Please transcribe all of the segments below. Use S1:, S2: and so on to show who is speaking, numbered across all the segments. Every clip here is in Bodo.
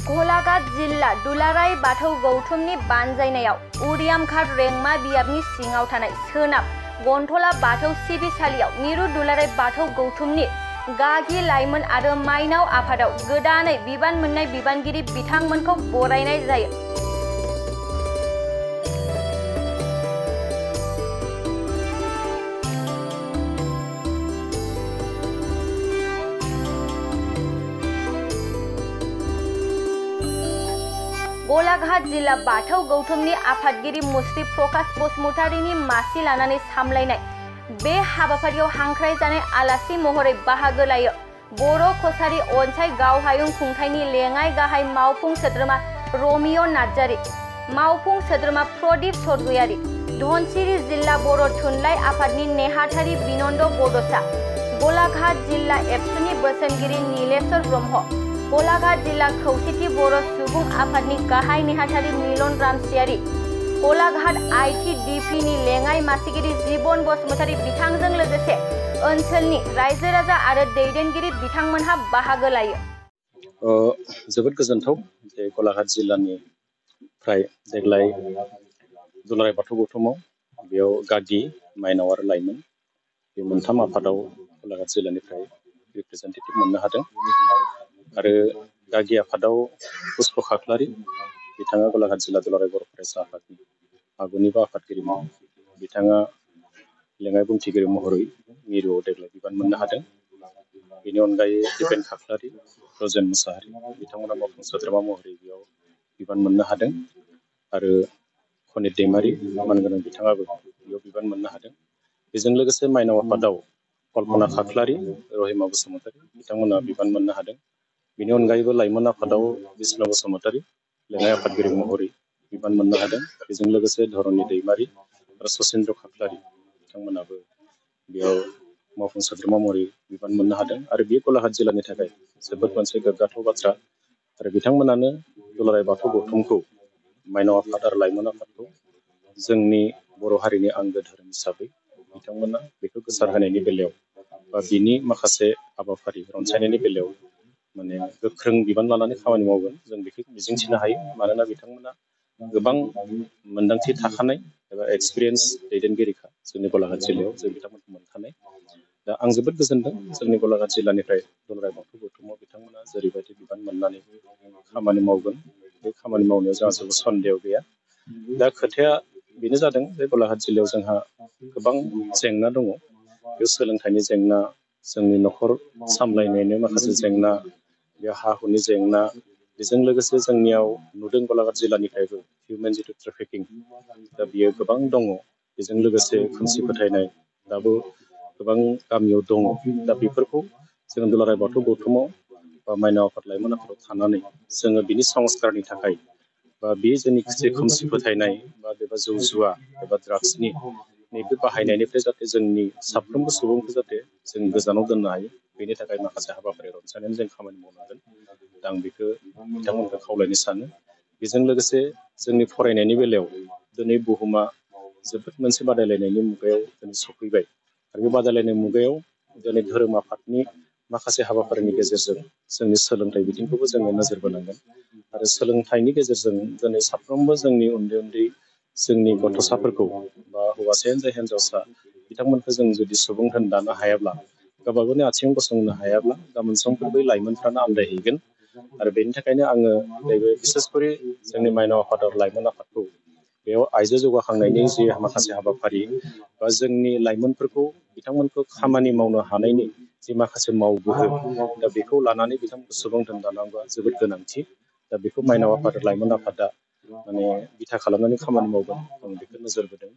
S1: गलाघाट जिल्ला दुलाराय बाथौ गौथुमनि बानजायनायाव उरियामघाट रेंमा बियाबनि सिङाव थानाय सोनाब गन्थला बाथौ सिबिसालियाव मिरु दुलाराय बाथौ गौथुमनि गागि लाइमोन आरो माइनाव आफादाव गोदानै बिबान मोननाय बिबानगिरि बिथांमोनखौ बरायनाय जायो। गलाघाट जिल्ला बाथौ गौथुमनि आफादगिरि मुस्रि प्रकाश बसुमतारीनि मासि लानानै सामलायनाय बे हाबाफारियाव हांख्रायजानाय आलासि महरै बाहागो लायो बर' कसारी अनसाय गावहायुं खुंथायनि लेङाइ गाहाय मावफुं सोद्रोमा रमिय' नार्जारी, मावफुं सोद्रोमा प्रदीप सरगयारी, धनसिरि जिल्ला बर' थुनलाइ आफादनि नेहाथारि बिनन्द बड'सा, गलाघाट जिल्ला एबसुनि बोसोनगिरि नीलेश्वर ब्रह्म, गलाघाट जिल्ला खौसेथि बर' सुबुं आफादनि गाहाय नेहाथारि मिलन रामसियारि, गलाघाट ITDPनि लेङाइ मासिगिरि जीवन बसुमतारी बिथांजों लोगोसे ओनसोलनि रायजो राजा आरो दैदेनगिरि बिथांमोनहा बाहागो लायो।
S2: जोबोद गोजोनथाव जे गलाघाट जिल्लानिफ्राय देग्लाय दुलाराय बाथौ गौथुमाव बेयाव गागि, माइनाव आरो लाइमोन बे मोनथाम आफादाव गलाघाट जिल्लानिफ्राय रिप्रेजेन्टेटिभ मोननो हादों। आरो गागि आफादाव पुष्प खाख्लारि बिथाङा गलाघाट जिल्ला दुलाराय बर' फरायसा आफादनि आगुनिबो आफादगिरिमोन। बिथाङा लेङाइ बुंथिगिरि महरै मिरुआव देग्लाय बिबान मोननो हादों। बेनि अनगायै दिपेन खाख्लारि, रजेन मुसाहारि बिथांमोना मावफुं सोद्रोमा महरै बेयाव बिबान मोननो हादों। आरो खनित दैमारि मानगोनां बिथाङाबो बेयाव बिबान मोननो हादों। बेजों लोगोसे माइनाव आफादाव कल्पना खाख्लारि, रहिमा बसुमतारी बिथांमोना बिबान मोननो हादों। बेनि अनगायैबो लाइमोन आफादाव बिष्णु बसुमतारी लेङाइ आफादगिरि महरै बिबान मोननो हादों। बेजों लोगोसे धरणी दैमारि आरो सचेन्द्र खाख्लारि बिथांमोनाबो बेयाव मावफुं सोद्रोमा महरै बिबान मोननो हादों। आरो बे गलाघाट जिल्लानि थाखाय जोबोद मोनसे गोग्गाथाव बाथ्रा। आरो बिथांमोनानो दुलाराय बाथौ गौथुमखौ, माइनाव आफाद आरो लाइमोन आफादखौ जोंनि बर' हारिनि आंगो धोरोम हिसाबै बिथांमोना बेखौ गोसार होनायनि बेलायाव बा बिनि माखासे हाबाफारि रनसायनायनि बेलायाव माने गोख्रों बिबान लानानै खामानि मावगोन जों बेखौ मिजिंथिनो हायो। मानोना बिथांमोना गोबां मोन्दांथि थाखानाय एबा एक्सपिरियेन्स दैदेनगिरिखा जोंनि गलाघाट जिल्लायाव जों बिथांमोनखौ मोनखानाय। दा आं जोबोद गोजोनदों जोंनि गलाघाट जिल्लानिफ्राय दुलाराय बाथौ गौथुमाव बिथांमोना जेरैबायदि बिबान मोननानै खामानि मावगोन बे खामानि मावनायाव जोंहा जेबो सन्देह गैया। दा खोथाया बेनो जादों जे गलाघाट जिल्लायाव जोंहा गोबां जेंना दङ। बे सोलोंथाइनि जेंना, जोंनि न'खर सामलायनायनि माखासे जेंना, बे हा हुनि जेंना, बेजों लोगोसे जोंनियाव नुदों गलाघाट जिल्लानिफ्रायबो हिउमेन जिथु ट्रेफिकिं दा बियो गोबां दङ। बेजों लोगोसे खोमसि फोथायनाय दाबो गोबां गामियाव दङ। दा बेफोरखौ जों दुलाराय बाथौ गौथुमाव बा माइनाव आफाद लाइमोन आफादाव थानानै जोङो बिनि संस्कारनि थाखाय बा बे जोंनि खोमसि फोथायनाय बा बेबा जौ जुवा एबा ड्राग्सनि नैबे बाहायनायनिफ्राय जाहाथे जोंनि साफ्रोमबो सुबुंखौ जाहाथे जों गोजानाव दोननो हायो बेनि थाखाय माखासे हाबाफारि रनसायनानै जों खामानि मावनांगोन। दा आं बेखौ बिथांमोनखौ खावलायनो सानो। बेजों लोगोसे जोंनि फरायनायनि बेलायाव दिनै बुहुमा जोबोद मोनसे बादायलायनायनि मुगायाव दिनै सफैबाय। आरो बे बादायलायनाय मुगायाव दिनै धोरोम आफादनि माखासे हाबाफारिनि गेजेरजों जोंनि सोलोंथाइ बिथिंखौबो जोङो नोजोर बोनांगोन। आरो सोलोंथाइनि गेजेरजों दिनै साफ्रोमबो जोंनि उन्दै उन्दै जोंनि गथ'साफोरखौ बा हौवासायानो जा हिनजावसा बिथांमोनखौ जों जुदि सुबुं धोन दानो हायाब्ला, गावबा गावनि आथिङाव गसंनो हायाब्ला गाबोन समफोर बै लाइमोनफ्रानो आन्दायहैगोन। आरो बेनि थाखायनो आङो नैबे बिसेसकरि जोंनि माइनाव आफाद आरो लाइमोन आफादखौ बेयाव आइजो जौगाखांनायनि जि माखासे हाबाफारि बा जोंनि लाइमोनफोरखौ बिथांमोनखौ खामानि मावनो हानायनि जि माखासे मावगोहो दा बेखौ लानानै बिथांमोनखौ सुबुं धोन दानांगौआ जोबोद गोनांथि। दा बेखौ माइनाव आफाद आरो लाइमोन आफादा माने बिथा खालामनानै खामानि मावगोन आं बेखौ नोजोर बोदों।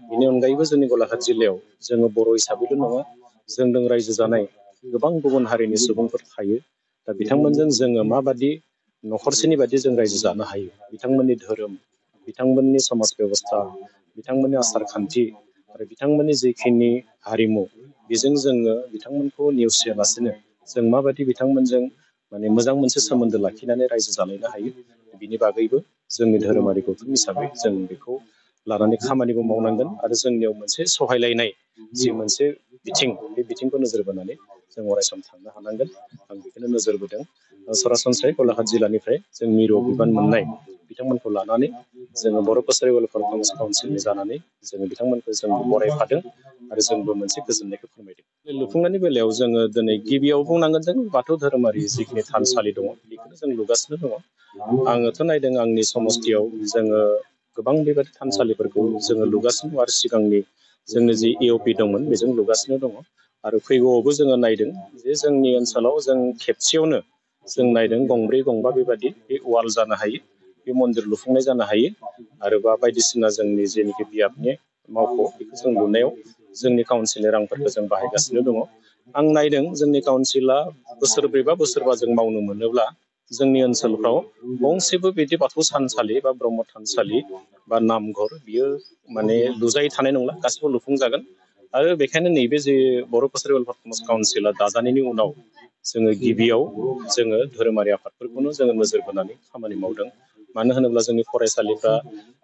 S2: बेनि अनगायैबो जोंनि गलाघाट जिल्लायाव जोङो बर' हिसाबैल' नङा, जोंजों रायजो जानाय गोबां गुबुन हारिनि सुबुंफोर थायो। दा बिथांमोनजों जोङो माबादि न'खरसेनि बायदि जों रायजो जानो हायो, बिथांमोननि धोरोम, बिथांमोननि समाज बेबस्था, बिथांमोननि आसार खान्थि आरो बिथांमोननि जिखिनि हारिमु, बेजों जोङो बिथांमोनखौ नेवसियालासिनो जों माबायदि बिथांमोनजों माने मोजां मोनसे सोमोन्दो लाखिनानै रायजो जालायनो हायो, बिनि बागैबो जोंनि धोरोमारि गौथुम हिसाबै जों बेखौ लानानै खामानिबो मावनांगोन। आरो जोंनियाव मोनसे सहायलायनाय जि मोनसे बिथिं, बे बिथिंखौ नोजोर बोनानै जों अरायसम थांनो हानांगोन। आं बेखौनो नोजोर बोदों। सरासनस्रायै गलाघाट जिल्लानिफ्राय जों मिरुआव बिबान मोननाय बिथांमोनखौ लानानै जोङो बर' कसारि वेलफेयार काउन्सिलनि जानानै जोङो बिथांमोनखौ जों बरायफादों आरो जोंबो मोनसे गोजोननायखौ फोरमायदों। लुफुंनायनि बेलायाव जोङो दिनै गिबियाव बुंनांगोन जों बाथौ धोरोमारि जिखिनि थानसालि दङ बेखौनो जों लुगासिनो दङ। आङोथ' नायदों आंनि समस्थियाव जोङो गोबां बेबायदि थानसालिफोरखौ जोङो लुगासिनो आरो सिगांनि जोंनि जि EOP दंमोन बेजों लुगासिनो दङ आरो फैगौआवबो जोङो नायदों जे जोंनि ओनसोलाव जों खेबसेयावनो जों नायदों गंब्रै गंबा बेबादि बे वाल जानो हायो, बे मन्दिर लुफुंनाय जानो हायो आरोबा बायदिसिना जोंनि जेनिखि बियाबनि मावख' बेखौ जों लुनायाव जोंनि काउन्सिलनि रांफोरखौ जों बाहायगासिनो दङ। आं नायदों जोंनि काउन्सिला बोसोरब्रै बा बोसोरबा जों मावनो मोनोब्ला जोंनि ओनसोलफ्राव गंसेबो बिदि बाथौ थानसालि बा ब्रह्म थानसालि बा नामघर बियो माने लुजायै थानाय नंला, गासिबो लुफुंजागोन। आरो बेखायनो नैबे जे बर' कसारि वेलफेयार काउन्सिला दाजानायनि उनाव जोङो गिबियाव जोङो धोरोमारि आफादफोरखौनो जोङो नोजोर बोनानै खामानि मावदों। मानो होनोब्ला जोंनि फरायसालिफ्रा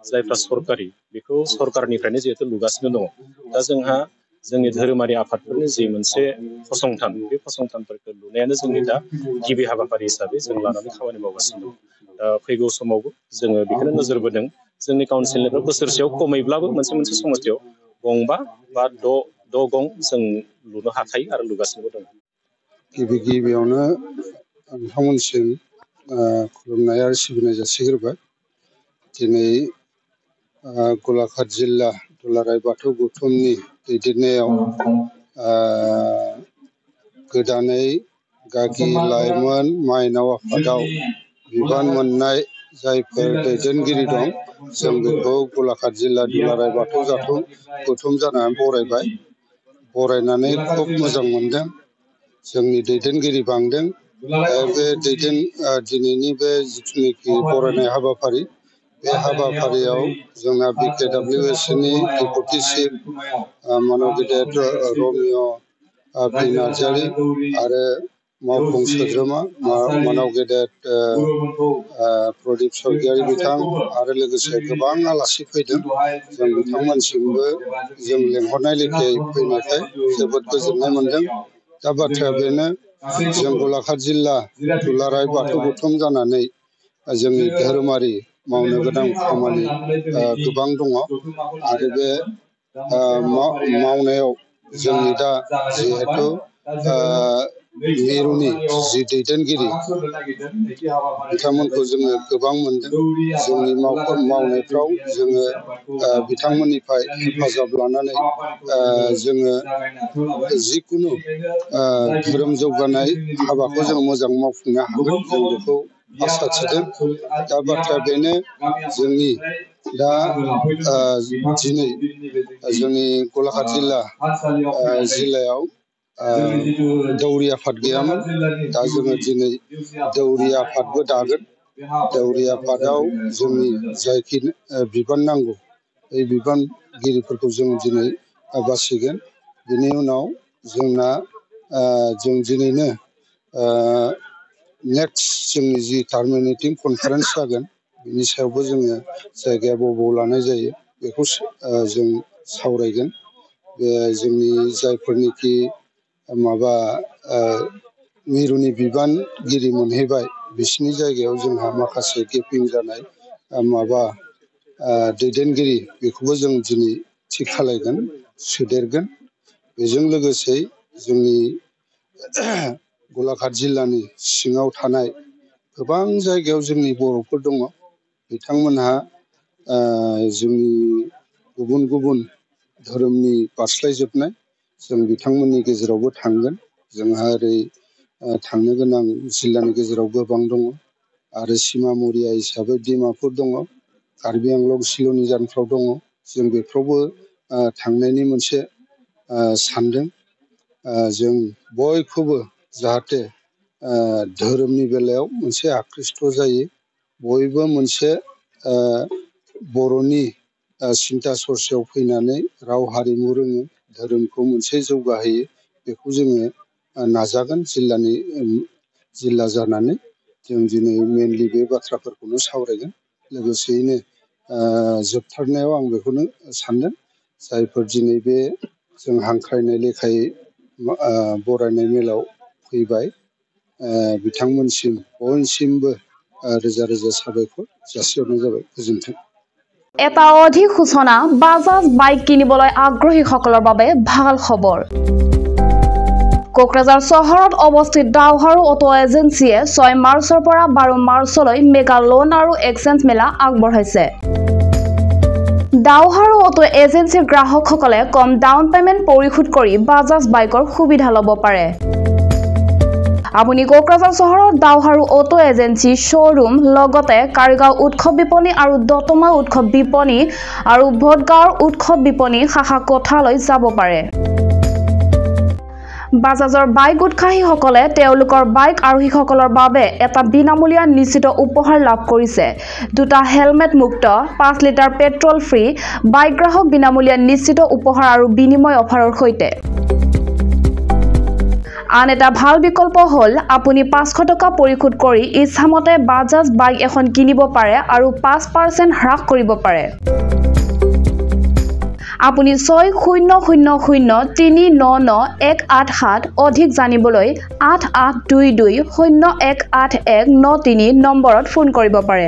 S2: जायफ्रा सरकारि बेखौ सरकारनिफ्रायनो जिहेथु लुगासिनो दङ। दा जोंहा जोंनि धोरोमारि आफादफोरनि जि मोनसे फसंथान बे फसंथानफोरखौ लुनायानो जोंनि दा गिबि हाबाफारि हिसाबै जों लानानै खामानि मावगासिनो दं। दा फैगौ समावबो जोङो बेखौनो नोजोर बोदों जोंनि काउन्सिलनिफ्राय बोसोरसेयाव खमैब्लाबो मोनसे मोनसे समस्थियाव गंबा बा द' गं जों लुनो हाखायो आरो लुगासिनोबो दं।
S3: गिबियावनो नोंथांमोनसिम खुलुमनाय आरो सिबिनाय जासिग्रोबाय। दिनै गलाघाट जिल्ला दुलाराय बाथौ गौथुमनि दैदेननायाव गोदानै गागि लाइमोन माइनाव आफादाव बिबान मोननाय जायफोर दैदेनगिरि दं जों बेखौ गलाघाट जिल्ला दुलाराय बाथौ गौथुम जानानै बरायबाय। बरायनानै खुब मोजां मोनदों। जोंनि दैदेनगिरि बांदों। बे दिनैनि बे जिथुनिखि बरायनाय हाबाफारि बे हाबाफारियाव जोंना BKWSनि डेपुटि चिफ मानब गेदेर रमिय' पि नार्जारि आरो मावफुं सोद्रोमा मानब गेदेर प्रदिप स्वर्गियारि बिथां आरो लोगोसे गोबां आलासि फैदों। जों बिथांमोनसिमबो जों लेंहरनाय लेखायै फैनायखाय जोबोद गोजोननाय मोनदों। दा बाथ्राया बेनो, जों गलाघाट जिल्ला दुलाराय बाथौ गौथुम जानानै जोंनि धोरोमारि मावनो गोनां खामानि गोबां दङ आरो बे मावनायाव जोंनि दा जिहेथु मिरुनि जि दैदेनगिरि बिथांमोनखौ जोङो गोबां मोनदों। जोंनि मावनायफ्राव जोङो बिथांमोननिफ्राय हेफाजाब लानानै जोङो जिखुनु धोरोम जौगानाय हाबाखौ जों मोजां मावफुंनो हागोन, जों बेखौ आसा थिदों। दा बाथ्राया बेनो, जोंनि दा दिनै जोंनि गलाघाट जिल्लायाव दौरि आफाद गैयामोन। दा जोङो दिनै दौरि आफादबो दागोन। दौरि आफादाव जोंनि जायखि बिबान नांगौ बे बिबानगिरिफोरखौ जों दिनै बासिगोन। बिनि उनाव जोंना जों दिनैनो नेक्स्ट जोंनि जि टार्मिनेटिं कनफारेन्स जागोन बिनि सायावबो जोङो जायगाया बबाव लानाय जायो बेखौ जों सावरायगोन। बे जोंनि जायफोरनिखि मिरुनि बिबानगिरि मोनहैबाय बिसिनि जायगायाव जोंहा माखासे गेपिं जानाय दैदेनगिरि बेखौबो जों दिनै थिग खालायगोन, सोदेरगोन। बेजों लोगोसे जोंनि गलाघाट जिल्लानि सिङाव थानाय गोबां जायगायाव जोंनि बर'फोर दङ। बिथांमोनहा जोंनि गुबुन गुबुन धोरोमनि बारस्लायजोबनाय, जों बिथांमोननि गेजेरावबो थांगोन। जोंहा ओरै थांनो गोनां जिल्लानि गेजेराव गोबां दङ आरो सिमा मरिया हिसाबै डिमापुर दङ, कार्बि आंलं सिल'नि जानफ्राव दङ। जों बेफ्रावबो थांनायनि मोनसे सानदों। जों बयखौबो जाहाथे धोरोमनि बेलायाव मोनसे आकृष्ट जायो, बयबो मोनसे बर'नि सिन्था सरसायाव फैनानै राव हारिमु रोङो, धोरोमखौ मोनसे जौगाहोयो, बेखौ जोङो नाजागोन। जिल्ला जानानै जों दिनै मेनलि बे बाथ्राफोरखौनो सावरायगोन। लोगोसेयैनो जोबथारनायाव आं बेखौनो सानदों, जायफोर दिनै बे जों हांख्रायनाय लेखायै बरायनाय मेलाव फैबाय, बिथांमोनसिम बयनिसिमबो रोजा रोजा साबायखर जासिहरनाय जाबाय। गोजोन्थों।
S4: এটা অধিক সূচনা বাজাজ বাইক কিনিবলৈ আগ্ৰহীসকলৰ বাবে ভাল খবৰ। কোকৰাঝাৰ চহৰত অৱস্থিত ডাওহাৰু অটো এজেন্সিয়ে 6 মাৰ্চৰ পৰা 12 মাৰ্চলৈ মেগা লোন আৰু এক্সচেঞ্জ মেলা আগবঢ়াইছে। ডাওহাৰু অটো এজেন্সিৰ গ্ৰাহকসকলে কম ডাউন পেমেণ্ট পৰিশোধ কৰি বাজাজ বাইকৰ সুবিধা ল'ব পাৰে। আপুনি কোকৰাঝাৰ চহৰৰ ডাওহাৰু অটো এজেন্সি শ্ব'ৰুম লগতে কাৰিগাঁও উৎসৱ বিপণী আৰু দতমা উৎসৱ বিপণী আৰু ভোটগাঁৱৰ উৎসৱ বিপণী শাখা কোঠালৈ যাব পাৰে। বাজাজৰ বাইক উৎসাহীসকলে তেওঁলোকৰ বাইক আৰোহীসকলৰ বাবে এটা বিনামূলীয়া নিশ্চিত উপহাৰ লাভ কৰিছে। 2টা হেলমেট মুক্ত, 5 লিটাৰ পেট্ৰল ফ্ৰী, বাইক গ্ৰাহক বিনামূলীয়া নিশ্চিত উপহাৰ আৰু বিনিময় অফাৰৰ সৈতে। আন এটা ভাল বিকল্প হ'ল আপুনি 500 টকা পৰিশোধ কৰি ইচ্ছামতে বাজাজ বাইক এখন কিনিব পাৰে আৰু 5% হ্ৰাস কৰিব পাৰে। আপুনি 6000399187 অধিক জানিবলৈ 8822018193 নম্বৰত ফোন কৰিব পাৰে।